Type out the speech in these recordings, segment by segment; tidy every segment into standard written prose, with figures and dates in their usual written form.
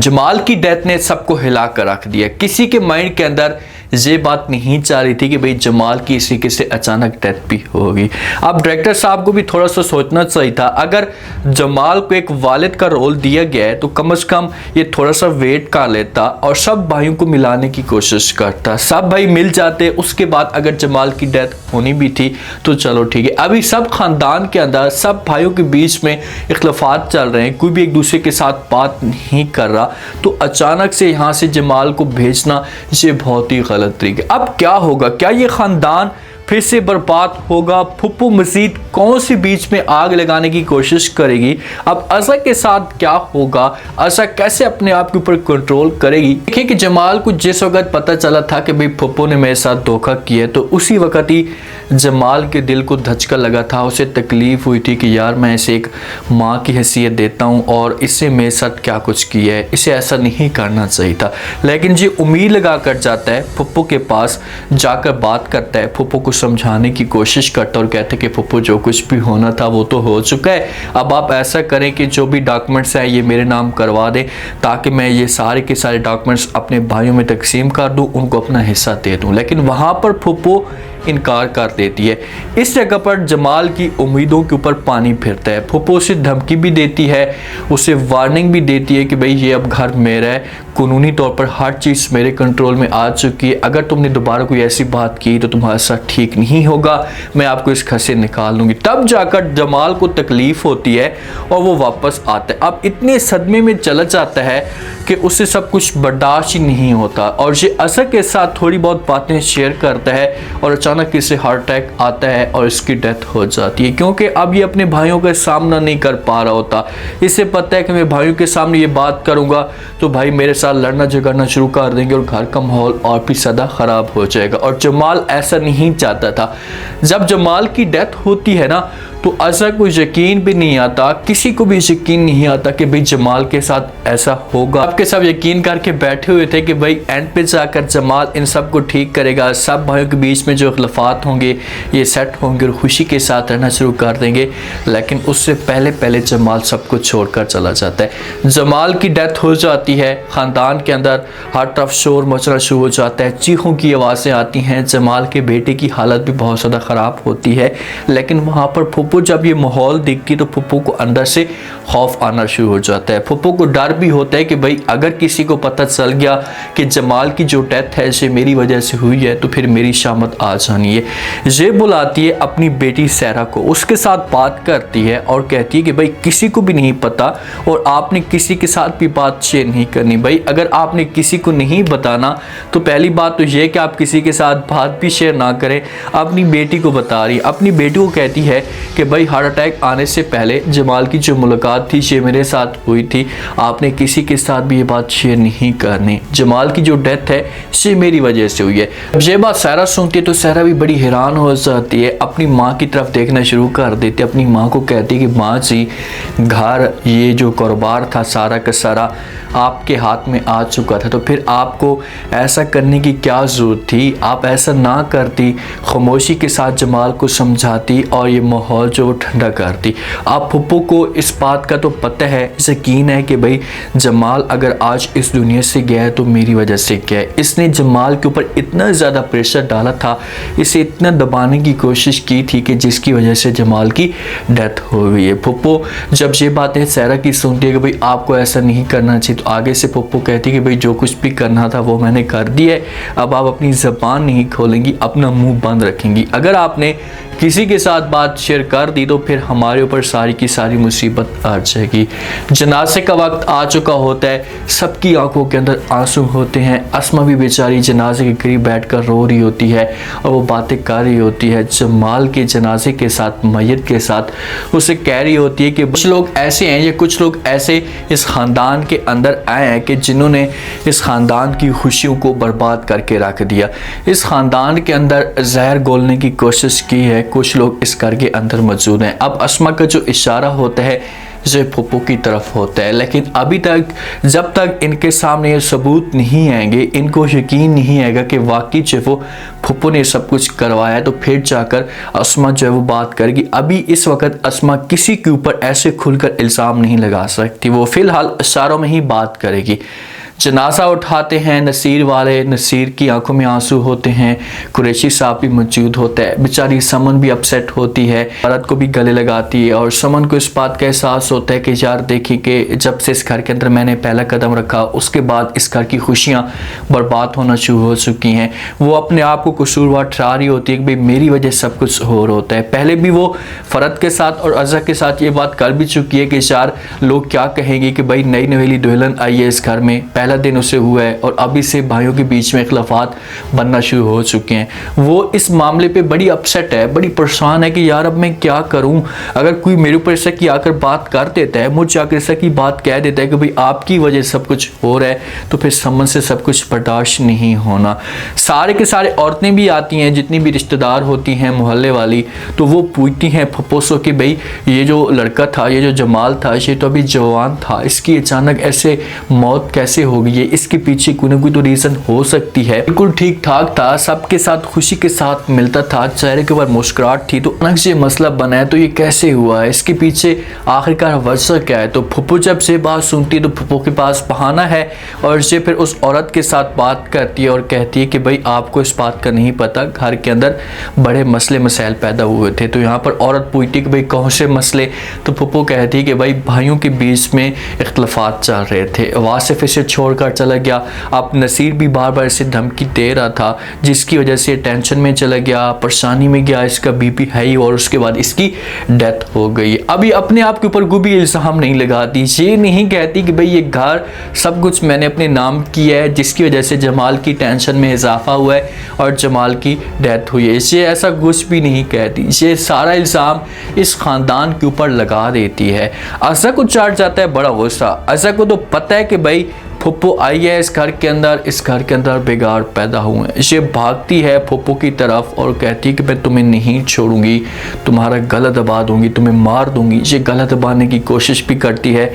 जमाल की डेथ ने सबको हिला कर रख दिया। किसी के माइंड के अंदर ये बात नहीं चाह रही थी कि भाई जमाल की इसी के से अचानक डेथ भी होगी। अब डायरेक्टर साहब को भी थोड़ा सा सोचना चाहिए था। अगर जमाल को एक वालिद का रोल दिया गया है तो कम से कम ये थोड़ा सा वेट कर लेता और सब भाइयों को मिलाने की कोशिश करता, सब भाई मिल जाते। उसके बाद अगर जमाल की डेथ होनी भी थी तो चलो ठीक है। अभी सब खानदान के अंदर सब भाइयों के बीच में इख्तलाफात चल रहे हैं, कोई भी एक दूसरे के साथ बात नहीं कर रहा, तो अचानक से यहाँ से जमाल को भेजना ये बहुत ही गलत तरीके। अब क्या होगा? क्या ये खानदान फिर से बर्बाद होगा? फुप्पू मजीद कौन सी बीच में आग लगाने की कोशिश करेगी? अब अज़ा के साथ क्या होगा? अज़ा कैसे अपने आप के ऊपर कंट्रोल करेगी? देखिए कि जमाल को जिस वक्त पता चला था कि भाई फुप्पू ने मेरे साथ धोखा किया है, तो उसी वक्त ही जमाल के दिल को धचका लगा था। उसे तकलीफ हुई थी कि यार मैं इसे एक माँ की हैसियत देता हूँ और इससे मेरे साथ क्या कुछ किया है, इसे ऐसा नहीं करना चाहिए था। लेकिन जी उम्मीद लगा कर जाता है, फुप्पू के पास जाकर बात करता है, फुप्पू को समझाने की कोशिश करता और कहते कि फुप्पू जो कुछ भी होना था वो तो हो चुका है, अब आप ऐसा करें कि जो भी डॉक्यूमेंट्स हैं ये मेरे नाम करवा दें ताकि मैं ये सारे के सारे डॉक्यूमेंट्स अपने भाइयों में तकसीम कर दूं, उनको अपना हिस्सा दे दूं। लेकिन वहाँ पर फुप्पू इनकार कर देती है। इस जगह पर जमाल की उम्मीदों के ऊपर पानी फिरता है। फुप्पू उसे धमकी भी देती है, उसे वार्निंग भी देती है कि भाई ये अब घर मेरा है, कानूनी तौर पर हर चीज़ मेरे कंट्रोल में आ चुकी है, अगर तुमने दोबारा कोई ऐसी बात की तो तुम्हारे साथ ठीक नहीं होगा, मैं आपको इस घर से निकाल लूँगी। तब जाकर जमाल को तकलीफ़ होती है और वो वापस आता है। अब इतने सदमे में चला जाता है कि उसे सब कुछ बर्दाश्त ही नहीं होता और ये अज़ा के साथ थोड़ी बहुत बातें शेयर करता है और अचानक इसे हार्ट अटैक आता है और इसकी डेथ हो जाती है, क्योंकि अब ये अपने भाइयों का सामना नहीं कर पा रहा होता। इसे पता है कि मैं भाइयों के सामने ये बात करूंगा तो भाई मेरे साथ लड़ना झगड़ना शुरू कर देंगे और घर का माहौल और भी ज़्यादा ख़राब हो जाएगा, और जमाल ऐसा नहीं चाहता था। जब जमाल की डेथ होती है ना तो अज़ा को यकीन भी नहीं आता, किसी को भी यकीन नहीं आता कि भाई जमाल के साथ ऐसा होगा। आपके सब यकीन करके बैठे हुए थे कि भाई एंड पे जाकर जमाल इन सब को ठीक करेगा, सब भाइयों के बीच में जो इख्तलाफात होंगे ये सेट होंगे और खुशी के साथ रहना शुरू कर देंगे। लेकिन उससे पहले पहले जमाल सब कुछ छोड़कर चला जाता है। जमाल की डेथ हो जाती है, ख़ानदान के अंदर हर तरफ शोर मचना शुरू हो जाता है, चीखों की आवाज़ें आती हैं, जमाल के बेटे की हालत भी बहुत ज़्यादा ख़राब होती है। लेकिन वहाँ पर फुप्पू जब ये माहौल देखती तो फुप्पू को अंदर से खौफ आना शुरू हो जाता है। फुप्पू को डर भी होता है कि भाई अगर किसी को पता चल गया कि जमाल की जो डेथ है इसे मेरी वजह से हुई है तो फिर मेरी शामत आ जानी है। ये बुलाती है अपनी बेटी सहरा को, उसके साथ बात करती है और कहती है कि भाई किसी को भी नहीं पता और आपने किसी के साथ भी बात शेयर नहीं करनी। भाई अगर आपने किसी को नहीं बताना तो पहली बात तो ये कि आप किसी के साथ बात भी शेयर ना करें। अपनी बेटी को बता रही, अपनी बेटी को कहती है कि भाई हार्ट अटैक आने से पहले जमाल की जो मुलाकात थी ये मेरे साथ हुई थी, आपने किसी के साथ भी ये बात शेयर नहीं करनी। जमाल की जो डेथ है ये मेरी वजह से हुई है। अब ये बात सहरा सुनती है तो सहरा भी बड़ी हैरान हो जाती है, अपनी माँ की तरफ देखना शुरू कर देती है, अपनी माँ को कहती है कि माँ जी घर ये जो कारोबार था सारा का सारा आपके हाथ में आ चुका था, तो फिर आपको ऐसा करने की क्या ज़रूरत थी? आप ऐसा ना करती, खामोशी के साथ जमाल को समझाती और ये माहौल जो वो ठंडा करती। आप फुप्पू को इस बात का तो पता है, यकीन है कि भाई जमाल अगर आज इस दुनिया से गया है तो मेरी वजह से गया है। इसने जमाल के ऊपर इतना ज़्यादा प्रेशर डाला था, इसे इतना दबाने की कोशिश की थी कि जिसकी वजह से जमाल की डेथ हो गई है। फुप्पू जब ये बातें सहरा की सुनती है कि भाई आपको ऐसा नहीं करना चाहिए, तो आगे से फुप्पू कहती है कि भाई जो कुछ भी करना था वो मैंने कर दिया है, अब आप अपनी ज़बान नहीं खोलेंगी, अपना मुंह बंद रखेंगी। अगर आपने किसी के साथ बात शेयर कर दी तो फिर हमारे ऊपर सारी की सारी मुसीबत आ जाएगी। जनाजे का वक्त आ चुका होता है, सबकी आंखों के अंदर आंसू होते हैं। अस्मा भी बेचारी जनाजे के करीब बैठकर रो रही होती है और वो बातें कर रही होती है जमाल के जनाजे के साथ, मैयत के साथ। उसे कह रही होती है कि कुछ लोग ऐसे हैं या कुछ लोग ऐसे इस ख़ानदान के अंदर आए हैं कि जिन्होंने इस ख़ानदान की खुशियों को बर्बाद करके रख दिया। इस ख़ानदान के अंदर जहर घोलने की कोशिश की है, कुछ लोग इस घर के अंदर मौजूद हैं। अब अस्मा का जो इशारा होता है जो फुप्पो की तरफ होता है। लेकिन अभी तक जब तक इनके सामने ये सबूत नहीं आएंगे, इनको यकीन नहीं आएगा कि वाकई जो वो फुप्पो ने सब कुछ करवाया है, तो फिर जाकर अस्मा जो है वो बात करेगी। अभी इस वक्त अस्मा किसी के ऊपर ऐसे खुलकर इल्ज़ाम नहीं लगा सकती, वो फिलहाल इशारों में ही बात करेगी। जनाजा उठाते हैं नसीर वाले, नसीर की आंखों में आंसू होते हैं, कुरैशी साहब भी मौजूद होता है। बेचारी समन भी अपसेट होती है, औरत को भी गले लगाती है और समन को इस बात का एहसास होता है कि यार देखिए कि जब से इस घर के अंदर मैंने पहला कदम रखा उसके बाद इस घर की खुशियाँ बर्बाद होना शुरू हो चुकी हैं। वो अपने आप को कसूरवार ठहरा रही होती है कि भाई मेरी वजह सब कुछ हो रहा होता है। पहले भी वो फरद के साथ और अज़ा के साथ ये बात कर भी चुकी है कि यार लोग क्या कहेंगे कि भाई नई नवेली दुल्हन आई है इस घर में, पहला दिन उसे हुआ है और अभी से भाइयों के बीच में इख्लाफात बनना शुरू हो चुके हैं। वो इस मामले पे बड़ी अपसेट है, बड़ी परेशान है कि यार अब मैं क्या करूं। अगर कोई मेरे ऊपर ऐसा की आकर बात कर देता है, मुझे आकर ऐसा की बात कह देता है कि भाई आपकी वजह सब कुछ हो रहा है, तो फिर समझ से सब कुछ बर्दाश्त नहीं होना। सारे के सारे औरतें भी आती हैं, जितनी भी रिश्तेदार होती हैं मोहल्ले वाली, तो वो पूछती हैं फुप्पो से कि भाई ये जो लड़का था, ये जो जमाल था, ये तो अभी जवान था, इसकी अचानक ऐसे मौत कैसे हो गई है, इसके पीछे कोई ना कोई तो रीजन हो सकती है। बिल्कुल ठीक ठाक था, सबके साथ खुशी के साथ मिलता था, चेहरे के ऊपर मुस्कुराहट थी, तो अचानक से मसला बना है, तो ये कैसे हुआ है, इसके पीछे आखिरकार वजह क्या है। तो फुप्पो जब से बात सुनती है तो फुप्पो के पास बहाना है और ये फिर उस औरत के साथ बात करती है और कहती है कि भाई आपको इस बात का नहीं पता, घर के अंदर बड़े मसले मसाइल पैदा हुए थे। तो यहाँ पर औरत पूछती कि भाई कौन से मसले, तो फुप्पो कहती है कि भाई भाइयों के बीच में इख्तलाफात चल रहे थे, वासिफ इसे छोड़कर चला गया, अब नसीर भी बार बार इसे धमकी दे रहा था, जिसकी वजह से टेंशन में चला गया, परेशानी में गया, इसका बीपी हाई और उसके बाद इसकी डेथ हो गई। अभी अपने आप के ऊपर कोई भी इल्ज़ाम नहीं लगाती, ये नहीं कहती कि भाई ये घर सब कुछ मैंने अपने नाम किया है, जिसकी वजह से जमाल की टेंशन में इजाफा हुआ है और जमाल की डेथ हुई है, ये ऐसा कुछ भी नहीं कहती। ये सारा इल्ज़ाम इस ख़ानदान के ऊपर लगा देती है। अज़ा को चढ़ जाता है बड़ा गुस्सा। अज़ा को तो पता है कि भाई फुप्पो आई है इस घर के अंदर, इस घर के अंदर बिगाड़ पैदा हुए हैं। ये भागती है फुप्पो की तरफ और कहती है कि मैं तुम्हें नहीं छोड़ूंगी, तुम्हारा गला दबा दूंगी, तुम्हें मार दूंगी। ये गला दबाने की कोशिश भी करती है,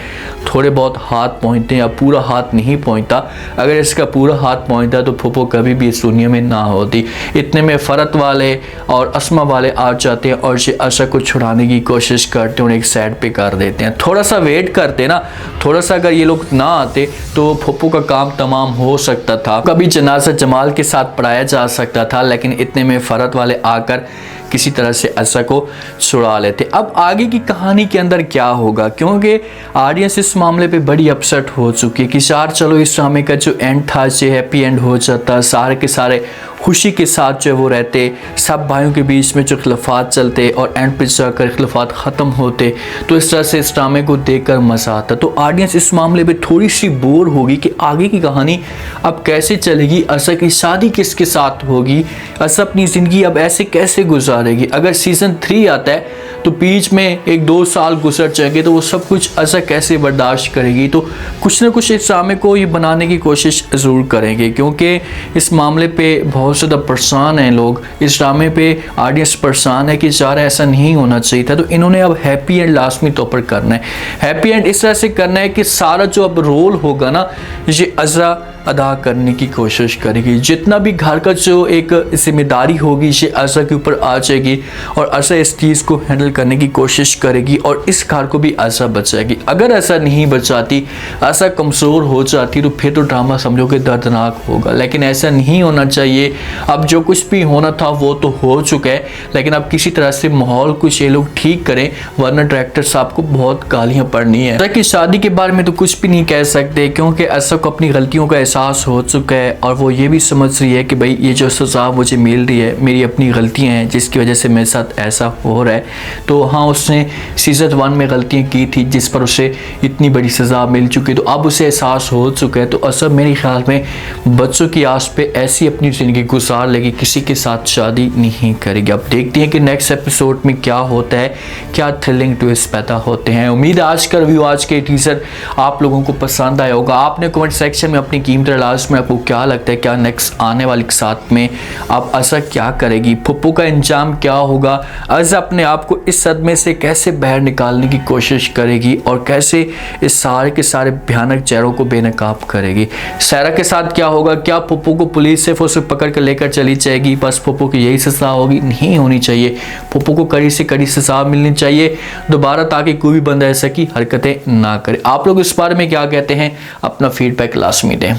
थोड़े बहुत हाथ पहुँचते हैं, या पूरा हाथ नहीं पहुँचता। अगर इसका पूरा हाथ पहुँचता तो फुप्पो कभी भी इस दुनिया में ना होती। इतने में फरत वाले और अस्मा वाले आ जाते हैं और ये अशा को छुड़ाने की कोशिश करते हैं और एक साइड पे कर देते हैं। थोड़ा सा वेट करते ना, थोड़ा सा अगर ये लोग ना आते तो फुप्पो का काम तमाम हो सकता था, कभी जनाजा जमाल के साथ पढ़ाया जा सकता था। लेकिन इतने में फरत वाले आकर किसी तरह से अज़ा को छुड़ा लेते। अब आगे की कहानी के अंदर क्या होगा, क्योंकि ऑडियंस इस मामले पे बड़ी अपसेट हो चुकी है कि यार चलो इस ड्रामे का जो एंड था ये हैप्पी एंड हो जाता, सारे के सारे खुशी के साथ जो है वो रहते, सब भाइयों के बीच में जो इख्तलाफात चलते और एंड पे जाकर इख्तलाफात ख़त्म होते, तो इस तरह से इस ड्रामे को देखकर मज़ा आता। तो ऑडियंस इस मामले पे थोड़ी सी बोर होगी कि आगे की कहानी अब कैसे चलेगी, अज़ा की शादी किसके साथ होगी, अज़ा अपनी ज़िंदगी अब ऐसे कैसे गुजारेगी। अगर सीज़न 3 आता है तो बीच में 1-2 साल गुजर जाएंगे, तो वो सब कुछ अज़ा कैसे बर्दाश्त करेगी। तो कुछ ना कुछ इस ड्रामे को ये बनाने की कोशिश ज़रूर करेंगे, क्योंकि इस मामले पे बहुत ज़्यादा परेशान हैं लोग, इस ड्रामे पे ऑडियंस परेशान है कि यार ऐसा नहीं होना चाहिए था। तो इन्होंने अब हैप्पी एंड लाजमी तौर पर करना है। हैप्पी एंड इस तरह से करना है कि सारा जो अब रोल होगा ना, ये अज़ा अदा करने की कोशिश करेगी। जितना भी घर का जो एक जिम्मेदारी होगी ये अज़ा के ऊपर आ जाएगी और अज़ा इस चीज़ को हैंडल करने की कोशिश करेगी और इस घर को भी अज़ा बचाएगी। अगर ऐसा नहीं बचाती, अज़ा कमज़ोर हो जाती, तो फिर तो ड्रामा समझो कि दर्दनाक होगा। लेकिन ऐसा नहीं होना चाहिए। अब जो कुछ भी होना था वो तो हो चुका है, लेकिन अब किसी तरह से माहौल कुछ ये लोग ठीक करें, वरना डायरेक्टर साहब को बहुत गालियाँ पड़नी है। अज़ा की शादी के बारे में तो कुछ भी नहीं कह सकते, क्योंकि अज़ा को अपनी गलतियों का एहसास हो चुका है और वो ये भी समझ रही है कि भाई ये जो सज़ा मुझे मिल रही है मेरी अपनी गलतियां हैं, जिसकी वजह से मेरे साथ ऐसा हो रहा है। तो हाँ, उसने सीज़न 1 में गलतियां की थी जिस पर उसे इतनी बड़ी सज़ा मिल चुकी है, तो अब उसे एहसास हो चुका है। तो असल मेरे ख्याल में बच्चों की आस पे ऐसी अपनी ज़िंदगी गुजार लेगी, किसी के साथ शादी नहीं करेगी। अब देखते हैं कि नेक्स्ट एपिसोड में क्या होता है, क्या थ्रिलिंग ट्विस्ट पैदा होते हैं। उम्मीद है आज का रिव्यू, आज के टीजर आप लोगों को पसंद आया होगा। आपने कमेंट सेक्शन में अपनी कीमती इंद्र लास्ट में आपको क्या लगता है, क्या नेक्स्ट आने वाले साथ में आप ऐसा क्या करेगी, फुप्पू का इंजाम क्या होगा, अज अपने आप को इस सदमे से कैसे बाहर निकालने की कोशिश करेगी और कैसे इस सारे के सारे भयानक चेहरों को बेनकाब करेगी। सायरा के साथ क्या होगा, क्या फुप्पू को पुलिस सिर्फ उसे पकड़ कर लेकर चली जाएगी, बस फुप्पू की यही सजा होगी? नहीं होनी चाहिए, फुप्पू को कड़ी से कड़ी सजा मिलनी चाहिए दोबारा, ताकि कोई भी बंदा ऐसा की हरकतें ना करे। आप लोग इस बारे में क्या कहते हैं, अपना फीडबैक लाजमी दें।